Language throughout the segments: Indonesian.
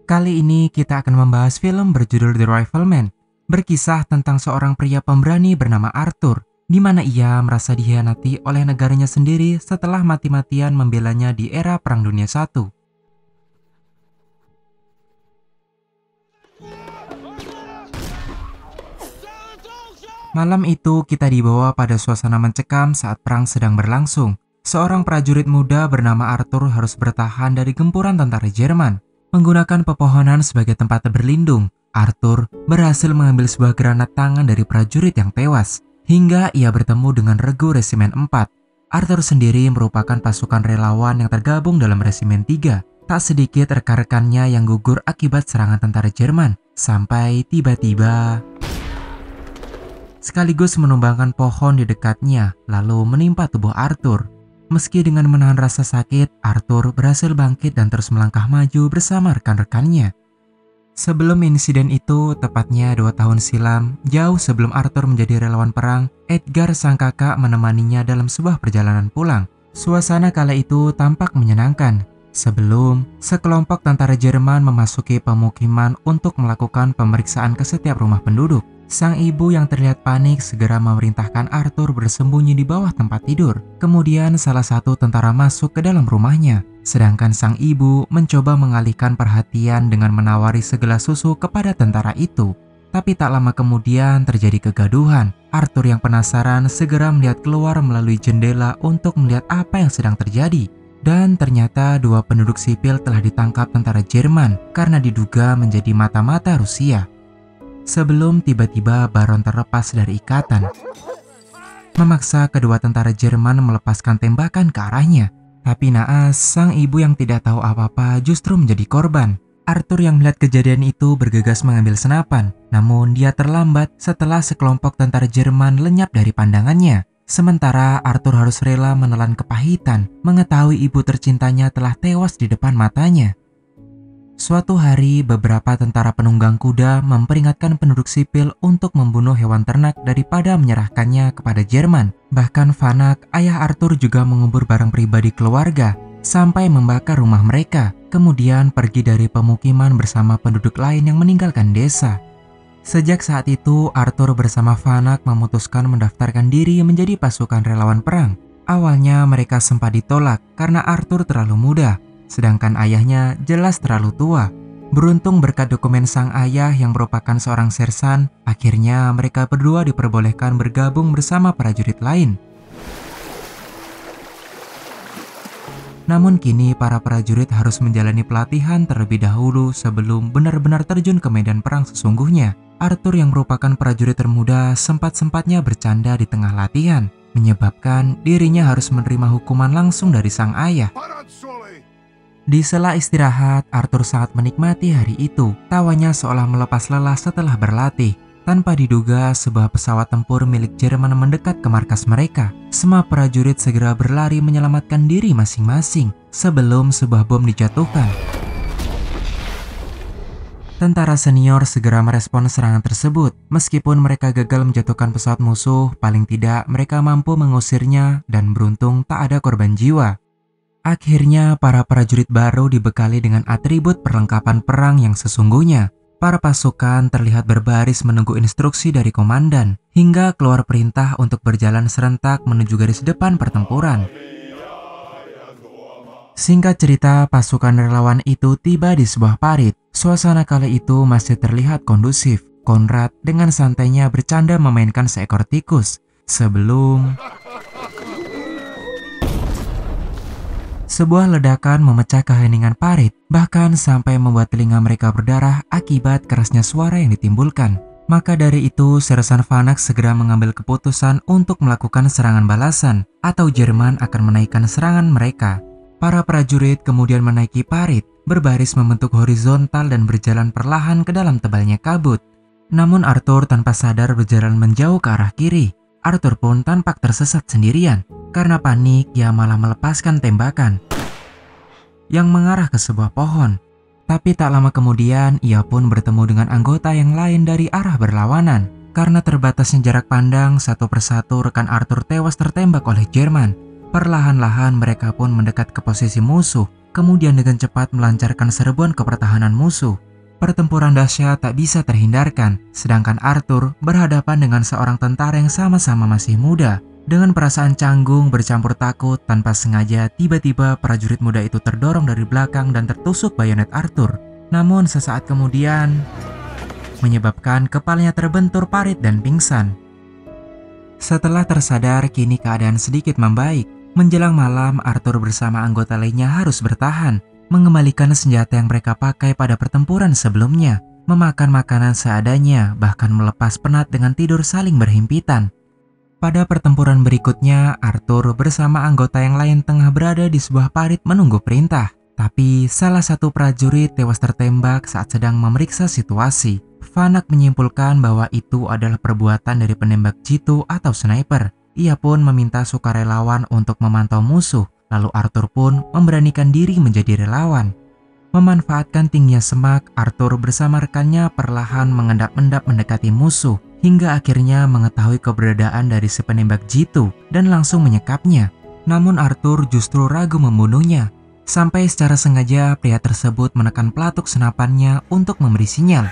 Kali ini kita akan membahas film berjudul The Rifleman, berkisah tentang seorang pria pemberani bernama Arthur, di mana ia merasa dikhianati oleh negaranya sendiri setelah mati-matian membelanya di era Perang Dunia I. Malam itu kita dibawa pada suasana mencekam saat perang sedang berlangsung. Seorang prajurit muda bernama Arthur harus bertahan dari gempuran tentara Jerman. Menggunakan pepohonan sebagai tempat berlindung, Arthur berhasil mengambil sebuah granat tangan dari prajurit yang tewas, hingga ia bertemu dengan regu Resimen 4. Arthur sendiri merupakan pasukan relawan yang tergabung dalam Resimen 3. Tak sedikit rekan-rekannya yang gugur akibat serangan tentara Jerman, sampai tiba-tiba sekaligus menumbangkan pohon di dekatnya, lalu menimpa tubuh Arthur. Meski dengan menahan rasa sakit, Arthur berhasil bangkit dan terus melangkah maju bersama rekan-rekannya. Sebelum insiden itu, tepatnya 2 tahun silam, jauh sebelum Arthur menjadi relawan perang, Edgar sang kakak menemaninya dalam sebuah perjalanan pulang. Suasana kala itu tampak menyenangkan. Sebelum sekelompok tentara Jerman memasuki pemukiman untuk melakukan pemeriksaan ke setiap rumah penduduk, sang ibu yang terlihat panik segera memerintahkan Arthur bersembunyi di bawah tempat tidur. Kemudian salah satu tentara masuk ke dalam rumahnya, sedangkan sang ibu mencoba mengalihkan perhatian dengan menawari segelas susu kepada tentara itu. Tapi tak lama kemudian terjadi kegaduhan. Arthur yang penasaran segera melihat keluar melalui jendela untuk melihat apa yang sedang terjadi. Dan ternyata 2 penduduk sipil telah ditangkap tentara Jerman karena diduga menjadi mata-mata Rusia. Sebelum tiba-tiba Baron terlepas dari ikatan, memaksa kedua tentara Jerman melepaskan tembakan ke arahnya. Tapi naas, sang ibu yang tidak tahu apa-apa justru menjadi korban. Arthur yang melihat kejadian itu bergegas mengambil senapan, namun dia terlambat setelah sekelompok tentara Jerman lenyap dari pandangannya. Sementara Arthur harus rela menelan kepahitan mengetahui ibu tercintanya telah tewas di depan matanya. Suatu hari, beberapa tentara penunggang kuda memperingatkan penduduk sipil untuk membunuh hewan ternak daripada menyerahkannya kepada Jerman. Bahkan Vanak, ayah Arthur, juga mengubur barang pribadi keluarga sampai membakar rumah mereka, kemudian pergi dari pemukiman bersama penduduk lain yang meninggalkan desa. Sejak saat itu, Arthur bersama Vanak memutuskan mendaftarkan diri menjadi pasukan relawan perang. Awalnya mereka sempat ditolak karena Arthur terlalu muda, sedangkan ayahnya jelas terlalu tua. Beruntung berkat dokumen sang ayah yang merupakan seorang sersan, akhirnya mereka berdua diperbolehkan bergabung bersama prajurit lain. Namun kini para prajurit harus menjalani pelatihan terlebih dahulu sebelum benar-benar terjun ke medan perang sesungguhnya. Arthur yang merupakan prajurit termuda sempat-sempatnya bercanda di tengah latihan, menyebabkan dirinya harus menerima hukuman langsung dari sang ayah. Di sela istirahat, Arthur sangat menikmati hari itu. Tawanya seolah melepas lelah setelah berlatih. Tanpa diduga, sebuah pesawat tempur milik Jerman mendekat ke markas mereka. Semua prajurit segera berlari menyelamatkan diri masing-masing sebelum sebuah bom dijatuhkan. Tentara senior segera merespon serangan tersebut. Meskipun mereka gagal menjatuhkan pesawat musuh, paling tidak mereka mampu mengusirnya dan beruntung tak ada korban jiwa. Akhirnya, para prajurit baru dibekali dengan atribut perlengkapan perang yang sesungguhnya. Para pasukan terlihat berbaris menunggu instruksi dari komandan, hingga keluar perintah untuk berjalan serentak menuju garis depan pertempuran. Singkat cerita, pasukan relawan itu tiba di sebuah parit. Suasana kala itu masih terlihat kondusif. Konrad dengan santainya bercanda memainkan seekor tikus. Sebelum sebuah ledakan memecah keheningan parit, bahkan sampai membuat telinga mereka berdarah akibat kerasnya suara yang ditimbulkan. Maka dari itu, Sersan Vanak segera mengambil keputusan untuk melakukan serangan balasan, atau Jerman akan menaikkan serangan mereka. Para prajurit kemudian menaiki parit, berbaris membentuk horizontal dan berjalan perlahan ke dalam tebalnya kabut. Namun Arthur tanpa sadar berjalan menjauh ke arah kiri. Arthur pun tampak tersesat sendirian. Karena panik, ia malah melepaskan tembakan yang mengarah ke sebuah pohon. Tapi tak lama kemudian, ia pun bertemu dengan anggota yang lain dari arah berlawanan. Karena terbatasnya jarak pandang, satu persatu rekan Arthur tewas tertembak oleh Jerman. Perlahan-lahan mereka pun mendekat ke posisi musuh. kemudian dengan cepat melancarkan serbuan ke pertahanan musuh. Pertempuran dahsyat tak bisa terhindarkan, sedangkan Arthur berhadapan dengan seorang tentara yang sama-sama masih muda. Dengan perasaan canggung bercampur takut, tanpa sengaja tiba-tiba prajurit muda itu terdorong dari belakang dan tertusuk bayonet Arthur. Namun sesaat kemudian menyebabkan kepalanya terbentur parit dan pingsan. Setelah tersadar, kini keadaan sedikit membaik. Menjelang malam, Arthur bersama anggota lainnya harus bertahan, mengembalikan senjata yang mereka pakai pada pertempuran sebelumnya, memakan makanan seadanya, bahkan melepas penat dengan tidur saling berhimpitan. Pada pertempuran berikutnya, Arthur bersama anggota yang lain tengah berada di sebuah parit menunggu perintah. Tapi salah satu prajurit tewas tertembak saat sedang memeriksa situasi. Vanak menyimpulkan bahwa itu adalah perbuatan dari penembak jitu atau sniper. Ia pun meminta sukarelawan untuk memantau musuh, lalu Arthur pun memberanikan diri menjadi relawan. Memanfaatkan tingginya semak, Arthur bersama rekannya perlahan mengendap-endap mendekati musuh, hingga akhirnya mengetahui keberadaan dari si penembak jitu dan langsung menyekapnya. Namun Arthur justru ragu membunuhnya. Sampai secara sengaja pria tersebut menekan pelatuk senapannya untuk memberi sinyal.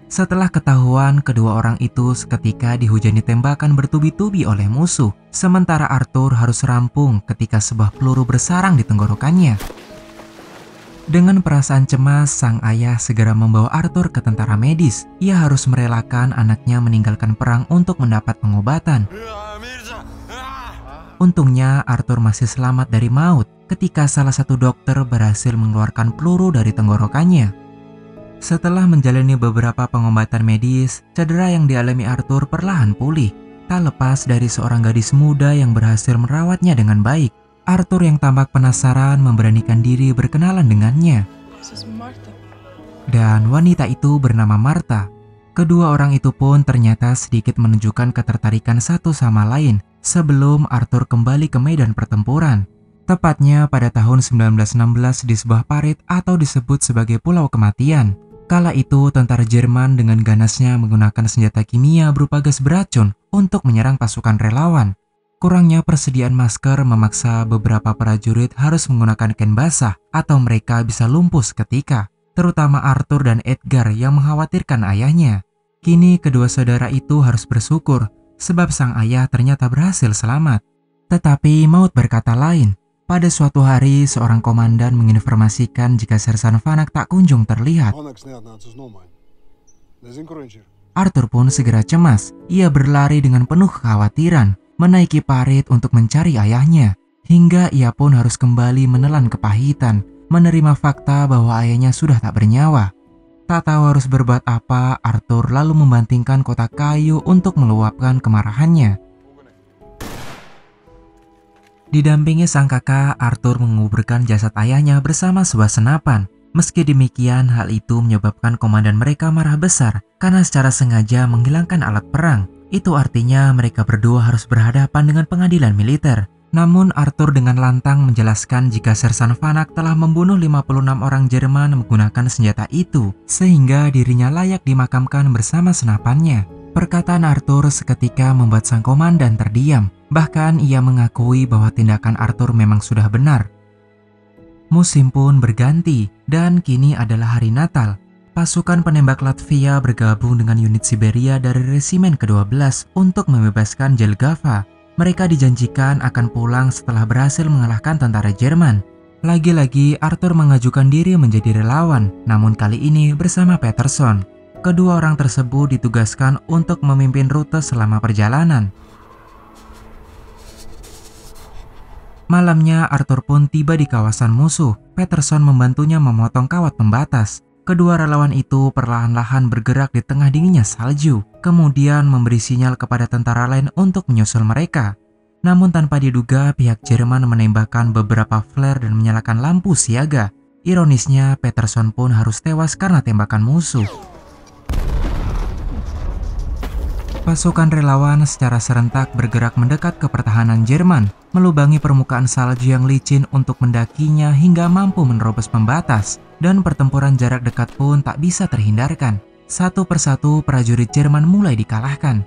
Setelah ketahuan, kedua orang itu seketika dihujani tembakan bertubi-tubi oleh musuh, sementara Arthur harus rampung ketika sebuah peluru bersarang di tenggorokannya. Dengan perasaan cemas, sang ayah segera membawa Arthur ke tentara medis. Ia harus merelakan anaknya meninggalkan perang untuk mendapat pengobatan. Untungnya Arthur masih selamat dari maut ketika salah satu dokter berhasil mengeluarkan peluru dari tenggorokannya. Setelah menjalani beberapa pengobatan medis, cedera yang dialami Arthur perlahan pulih, tak lepas dari seorang gadis muda yang berhasil merawatnya dengan baik. Arthur yang tampak penasaran memberanikan diri berkenalan dengannya. Dan wanita itu bernama Martha. Kedua orang itu pun ternyata sedikit menunjukkan ketertarikan satu sama lain sebelum Arthur kembali ke medan pertempuran. Tepatnya pada tahun 1916 di sebuah parit atau disebut sebagai Pulau Kematian. Kala itu tentara Jerman dengan ganasnya menggunakan senjata kimia berupa gas beracun untuk menyerang pasukan relawan. Kurangnya persediaan masker memaksa beberapa prajurit harus menggunakan kain basah atau mereka bisa lumpuh seketika, terutama Arthur dan Edgar yang mengkhawatirkan ayahnya. Kini kedua saudara itu harus bersyukur sebab sang ayah ternyata berhasil selamat. Tetapi maut berkata lain. Pada suatu hari, seorang komandan menginformasikan jika Sersan Vanak tak kunjung terlihat. Arthur pun segera cemas. Ia berlari dengan penuh kekhawatiran, menaiki parit untuk mencari ayahnya, hingga ia pun harus kembali menelan kepahitan, menerima fakta bahwa ayahnya sudah tak bernyawa. Tak tahu harus berbuat apa, Arthur lalu membantingkan kotak kayu untuk meluapkan kemarahannya. Didampingi sang kakak, Arthur menguburkan jasad ayahnya bersama sebuah senapan. Meski demikian, hal itu menyebabkan komandan mereka marah besar karena secara sengaja menghilangkan alat perang. Itu artinya mereka berdua harus berhadapan dengan pengadilan militer. Namun Arthur dengan lantang menjelaskan jika Sersan Vanak telah membunuh 56 orang Jerman menggunakan senjata itu, sehingga dirinya layak dimakamkan bersama senapannya. Perkataan Arthur seketika membuat sang komandan terdiam. Bahkan ia mengakui bahwa tindakan Arthur memang sudah benar. Musim pun berganti dan kini adalah hari Natal. Pasukan penembak Latvia bergabung dengan unit Siberia dari resimen ke-12 untuk membebaskan Jelgava. Mereka dijanjikan akan pulang setelah berhasil mengalahkan tentara Jerman. Lagi-lagi Arthur mengajukan diri menjadi relawan, namun kali ini bersama Peterson. Kedua orang tersebut ditugaskan untuk memimpin rute selama perjalanan. Malamnya Arthur pun tiba di kawasan musuh. Peterson membantunya memotong kawat pembatas. Kedua relawan itu perlahan-lahan bergerak di tengah dinginnya salju, kemudian memberi sinyal kepada tentara lain untuk menyusul mereka. Namun tanpa diduga, pihak Jerman menembakkan beberapa flare dan menyalakan lampu siaga. Ironisnya, Peterson pun harus tewas karena tembakan musuh. Pasukan relawan secara serentak bergerak mendekat ke pertahanan Jerman, melubangi permukaan salju yang licin untuk mendakinya hingga mampu menerobos pembatas, dan pertempuran jarak dekat pun tak bisa terhindarkan. Satu persatu prajurit Jerman mulai dikalahkan.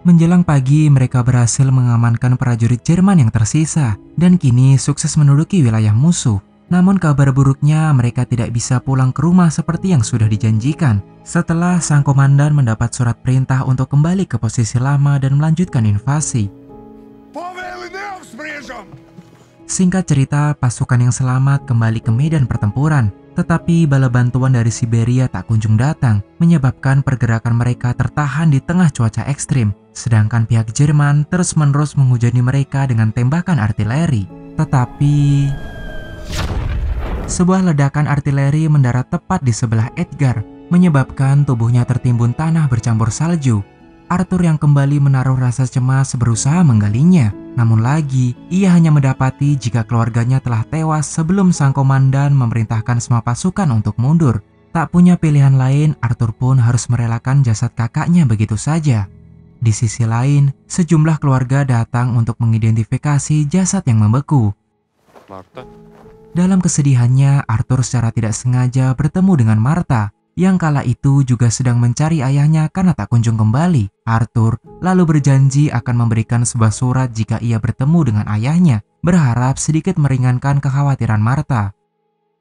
Menjelang pagi, mereka berhasil mengamankan prajurit Jerman yang tersisa dan kini sukses menduduki wilayah musuh. Namun kabar buruknya, mereka tidak bisa pulang ke rumah seperti yang sudah dijanjikan. Setelah sang komandan mendapat surat perintah untuk kembali ke posisi lama dan melanjutkan invasi. Singkat cerita, pasukan yang selamat kembali ke medan pertempuran. Tetapi bala bantuan dari Siberia tak kunjung datang, menyebabkan pergerakan mereka tertahan di tengah cuaca ekstrim. Sedangkan pihak Jerman terus-menerus menghujani mereka dengan tembakan artileri. Tetapi sebuah ledakan artileri mendarat tepat di sebelah Edgar, menyebabkan tubuhnya tertimbun tanah bercampur salju. Arthur yang kembali menaruh rasa cemas berusaha menggalinya. Namun lagi, ia hanya mendapati jika keluarganya telah tewas sebelum sang komandan memerintahkan semua pasukan untuk mundur. Tak punya pilihan lain, Arthur pun harus merelakan jasad kakaknya begitu saja. Di sisi lain, sejumlah keluarga datang untuk mengidentifikasi jasad yang membeku. Martha. Dalam kesedihannya, Arthur secara tidak sengaja bertemu dengan Martha, yang kala itu juga sedang mencari ayahnya karena tak kunjung kembali. Arthur lalu berjanji akan memberikan sebuah surat jika ia bertemu dengan ayahnya, berharap sedikit meringankan kekhawatiran Martha.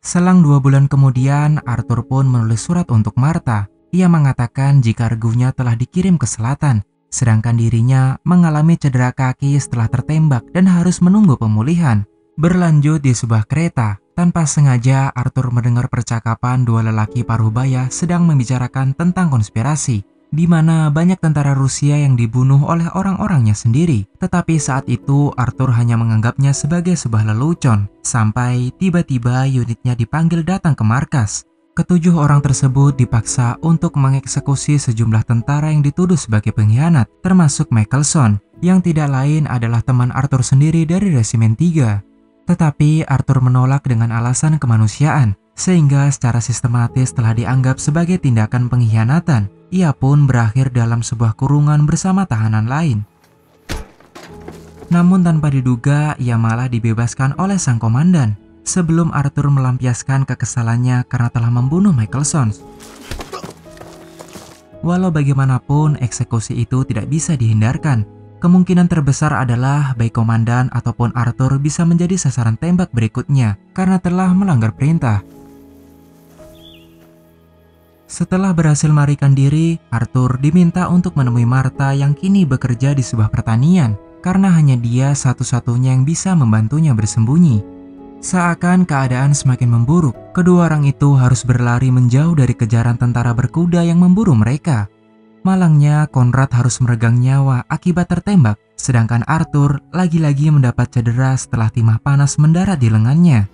Selang 2 bulan kemudian, Arthur pun menulis surat untuk Martha. Ia mengatakan jika regunya telah dikirim ke selatan, sedangkan dirinya mengalami cedera kaki setelah tertembak dan harus menunggu pemulihan. Berlanjut di sebuah kereta, tanpa sengaja Arthur mendengar percakapan dua lelaki paruh baya sedang membicarakan tentang konspirasi, di mana banyak tentara Rusia yang dibunuh oleh orang-orangnya sendiri. Tetapi saat itu Arthur hanya menganggapnya sebagai sebuah lelucon, sampai tiba-tiba unitnya dipanggil datang ke markas. Ketujuh orang tersebut dipaksa untuk mengeksekusi sejumlah tentara yang dituduh sebagai pengkhianat, termasuk Michelson, yang tidak lain adalah teman Arthur sendiri dari Resimen 3. Tetapi Arthur menolak dengan alasan kemanusiaan, sehingga secara sistematis telah dianggap sebagai tindakan pengkhianatan. Ia pun berakhir dalam sebuah kurungan bersama tahanan lain. Namun tanpa diduga, ia malah dibebaskan oleh sang komandan, sebelum Arthur melampiaskan kekesalannya karena telah membunuh Michelson. Walau bagaimanapun, eksekusi itu tidak bisa dihindarkan. Kemungkinan terbesar adalah baik komandan ataupun Arthur bisa menjadi sasaran tembak berikutnya karena telah melanggar perintah. Setelah berhasil melarikan diri, Arthur diminta untuk menemui Martha yang kini bekerja di sebuah pertanian karena hanya dia satu-satunya yang bisa membantunya bersembunyi. Seakan keadaan semakin memburuk, kedua orang itu harus berlari menjauh dari kejaran tentara berkuda yang memburu mereka. Malangnya, Conrad harus meregang nyawa akibat tertembak, sedangkan Arthur lagi-lagi mendapat cedera setelah timah panas mendarat di lengannya.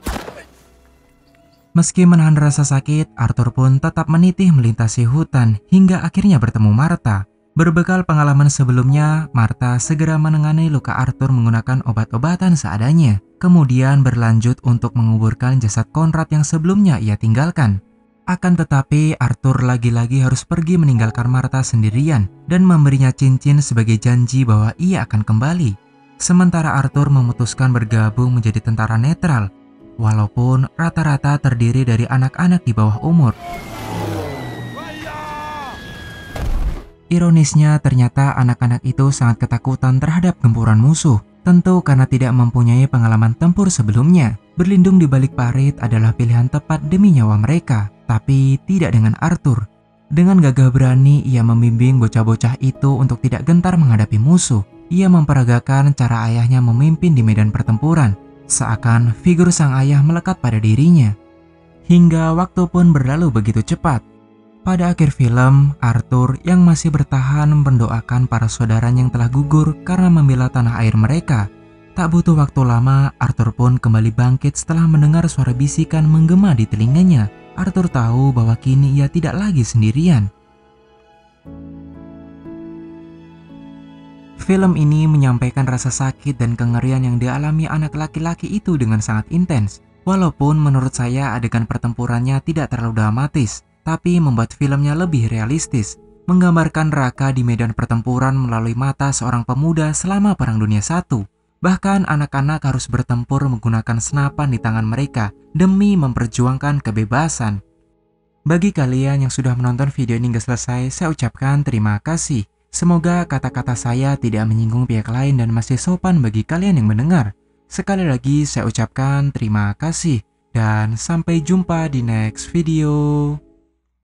Meski menahan rasa sakit, Arthur pun tetap menitih melintasi hutan hingga akhirnya bertemu Martha. Berbekal pengalaman sebelumnya, Martha segera menangani luka Arthur menggunakan obat-obatan seadanya, kemudian berlanjut untuk menguburkan jasad Conrad yang sebelumnya ia tinggalkan. Akan tetapi, Arthur lagi-lagi harus pergi meninggalkan Martha sendirian dan memberinya cincin sebagai janji bahwa ia akan kembali. Sementara Arthur memutuskan bergabung menjadi tentara netral, walaupun rata-rata terdiri dari anak-anak di bawah umur. Ironisnya, ternyata anak-anak itu sangat ketakutan terhadap gempuran musuh. Tentu karena tidak mempunyai pengalaman tempur sebelumnya. Berlindung di balik parit adalah pilihan tepat demi nyawa mereka, tapi tidak dengan Arthur. Dengan gagah berani, ia membimbing bocah-bocah itu untuk tidak gentar menghadapi musuh. Ia memperagakan cara ayahnya memimpin di medan pertempuran, seakan figur sang ayah melekat pada dirinya. Hingga waktu pun berlalu begitu cepat. Pada akhir film, Arthur yang masih bertahan mendoakan para saudaranya yang telah gugur karena membela tanah air mereka. Tak butuh waktu lama, Arthur pun kembali bangkit setelah mendengar suara bisikan menggema di telinganya. Arthur tahu bahwa kini ia tidak lagi sendirian. Film ini menyampaikan rasa sakit dan kengerian yang dialami anak laki-laki itu dengan sangat intens. Walaupun menurut saya adegan pertempurannya tidak terlalu dramatis, tapi membuat filmnya lebih realistis, menggambarkan Raka di medan pertempuran melalui mata seorang pemuda selama Perang Dunia I. Bahkan anak-anak harus bertempur menggunakan senapan di tangan mereka demi memperjuangkan kebebasan. Bagi kalian yang sudah menonton video ini hingga selesai, saya ucapkan terima kasih. Semoga kata-kata saya tidak menyinggung pihak lain dan masih sopan bagi kalian yang mendengar. Sekali lagi saya ucapkan terima kasih dan sampai jumpa di next video.